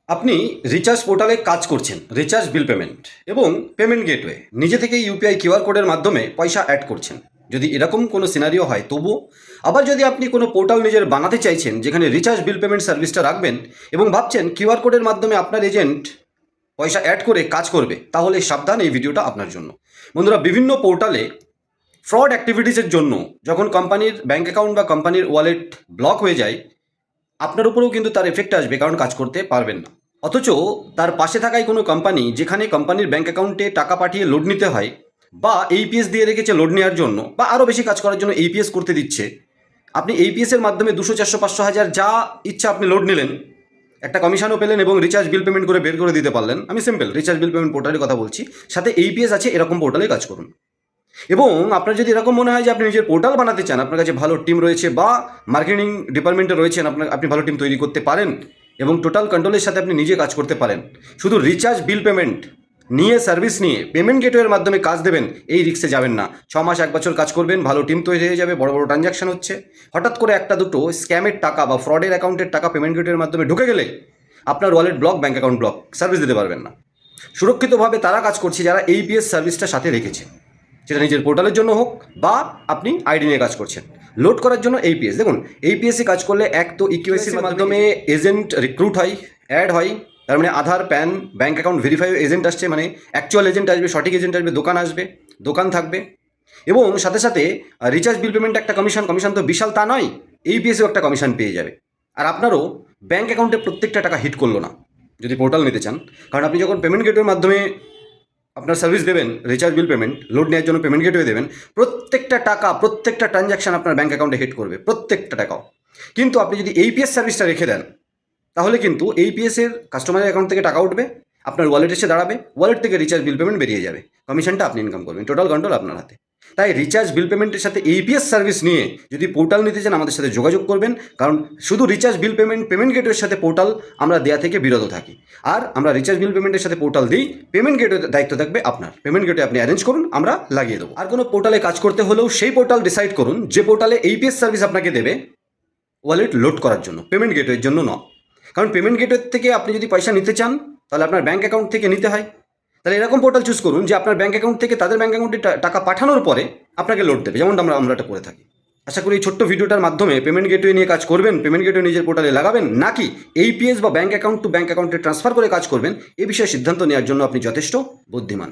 আপনি রিচার্জ পোর্টালে কাজ করছেন, রিচার্জ বিল পেমেন্ট এবং পেমেন্ট গেটওয়ে নিজে থেকেই ইউপিআই কিউআর কোডের মাধ্যমে পয়সা অ্যাড করছেন। যদি এরকম কোনো সিনারিও হয় তবুও, আবার যদি আপনি কোনো পোর্টাল নিজের বানাতে চাইছেন যেখানে রিচার্জ বিল পেমেন্ট সার্ভিসটা রাখবেন এবং ভাবছেন কিউআর কোডের মাধ্যমে আপনার এজেন্ট পয়সা অ্যাড করে কাজ করবে, তাহলে সাবধান, এই ভিডিওটা আপনার জন্য। বন্ধুরা, বিভিন্ন পোর্টালে ফ্রড অ্যাক্টিভিটিসের জন্য যখন কোম্পানির ব্যাঙ্ক অ্যাকাউন্ট বা কোম্পানির ওয়ালেট ব্লক হয়ে যায়, আপনার উপরেও কিন্তু তার এফেক্ট আসবে, কারণ কাজ করতে পারবেন না। অথচ তার পাশে থাকাই কোনো কোম্পানি যেখানে কোম্পানির ব্যাঙ্ক অ্যাকাউন্টে টাকা পাঠিয়ে লোড নিতে হয়, বা এইপিএস দিয়ে রেখেছে লোড নেওয়ার জন্য, বা আরও বেশি কাজ করার জন্য এইপিএস করতে দিচ্ছে, আপনি এইপিএসের মাধ্যমে 200, 400, 500, 1000 যা ইচ্ছা আপনি লোড নিলেন, একটা কমিশনও পেলেন এবং রিচার্জ বিল পেমেন্ট করে বের করে দিতে পারলেন। আমি সিম্পল রিচার্জ বিল পেমেন্ট পোর্টালের কথা বলছি, সাথে এইপিএস আছে, এরকম পোর্টালে কাজ করুন। এবং আপনার যদি এরকম মনে হয় যে আপনি নিজের পোর্টাল বানাতে চান, আপনার কাছে ভালো টিম রয়েছে বা মার্কেটিং ডিপার্টমেন্টে রয়েছেন, আপনি ভালো টিম তৈরি করতে পারেন এবং টোটাল কন্ট্রোলের সাথে আপনি নিজে কাজ করতে পারেন, শুধু রিচার্জ বিল পেমেন্ট নিয়ে সার্ভিস নিয়ে পেমেন্ট গেটওয়ের মাধ্যমে কাজ দেবেন, এই রিস্কে যাবেন না। 6 মাস 1 বছর কাজ করবেন, ভালো টিম তৈরি হয়ে যাবে, বড় বড় ট্রানজ্যাকশন হচ্ছে, হঠাৎ করে একটা দুটো স্ক্যামের টাকা বা ফ্রডের অ্যাকাউন্টের টাকা পেমেন্ট গেটওয়ের মাধ্যমে ঢুকে গেলে আপনার wallet block, bank account block, service দিতে পারবেন না। সুরক্ষিতভাবে তারা কাজ করছে যারা এইপিএস সার্ভিসটা সাথে রেখেছে, সেটা নিজের পোর্টালের জন্য হোক বা আপনি আইডি নিয়ে কাজ করছেন লোড করার জন্য। এইপিএস দেখুন, এইপিএসে কাজ করলে এক তো ইকিউআইসির মাধ্যমে এজেন্ট রিক্রুট হয়, অ্যাড হয়, তার মানে Aadhaar, PAN, bank account verify agent আসছে, মানে অ্যাকচুয়াল এজেন্ট আসবে, সঠিক এজেন্ট আসবে, দোকান আসবে, দোকান থাকবে। এবং সাথে সাথে রিচার্জ বিল পেমেন্ট একটা কমিশন তো বিশাল তা নয়, এইপিএসেও একটা কমিশন পেয়ে যাবে। আর আপনারও ব্যাঙ্ক অ্যাকাউন্টে প্রত্যেকটা টাকা হিট করলো না যদি পোর্টাল নিতে চান, কারণ আপনি যখন পেমেন্ট গেটওয়ের মাধ্যমে আপনার সার্ভিস দেবেন, রিচার্জ বিল পেমেন্ট লোড নেওয়ার জন্য পেমেন্ট গেটওয়ে দেবেন, প্রত্যেকটা টাকা, প্রত্যেকটা ট্রানজ্যাকশন আপনার ব্যাঙ্ক অ্যাকাউন্টে হিট করবে, প্রত্যেকটা টাকাও। কিন্তু আপনি যদি এইপিএস সার্ভিসটা রেখে দেন, তাহলে কিন্তু এইপিএসের কাস্টমারের অ্যাকাউন্ট থেকে টাকা উঠবে, আপনার ওয়ালেট এসে দাঁড়াবে, ওয়ালেট থেকে রিচার্জ বিল পেমেন্ট বেরিয়ে যাবে, কমিশনটা আপনি ইনকাম করবেন, টোটাল কন্ট্রোল আপনার হাতে। তাই রিচার্জ বিল পেমেন্টের সাথে এইপিএস সার্ভিস নিয়ে যদি পোর্টাল নিতে চান, আমাদের সাথে যোগাযোগ করবেন, কারণ শুধু রিচার্জ বিল পেমেন্ট গেটওয়ের সাথে পোর্টাল আমরা দেওয়া থেকে বিরত থাকি। আর আমরা রিচার্জ বিল পেমেন্টের সাথে পোর্টাল দিই, পেমেন্ট গেটওয়ের দায়িত্ব থাকবে আপনার। পেমেন্ট গেটওয়ে আপনি অ্যারেঞ্জ করুন, আমরা লাগিয়ে দেবো। আর কোনো পোর্টালে কাজ করতে হলেও সেই পোর্টাল ডিসাইড করুন যে পোর্টালে এইপিএস সার্ভিস আপনাকে দেবে ওয়ালেট লোড করার জন্য, পেমেন্ট গেটওয়ের জন্য নয়। কারণ পেমেন্ট গেটওয়ে থেকে আপনি যদি পয়সা নিতে চান, তাহলে আপনার ব্যাঙ্ক অ্যাকাউন্ট থেকে নিতে হয়। তাহলে এরকম পোর্টাল চুজ করুন যে আপনার ব্যাঙ্ক অ্যাকাউন্ট থেকে তাদের ব্যাঙ্ক অ্যাকাউন্টে টাকা পাঠানোর পরে আপনাকে লোড দেবে, যেমনটা আমরা এটা করে থাকি। আশা করি এই ছোট্ট ভিডিওটার মাধ্যমে পেমেন্ট গেটওয়ে নিয়ে কাজ করবেন, পেমেন্ট গেটওয়ে নিজের পোর্টালে লাগাবেন, নাকি এইপিএস বা ব্যাঙ্ক অ্যাকাউন্ট টু ব্যাঙ্ক অ্যাকাউন্টে ট্রান্সফার করে কাজ করবেন, এ বিষয়ে সিদ্ধান্ত নেওয়ার জন্য আপনি যথেষ্ট বুদ্ধিমান।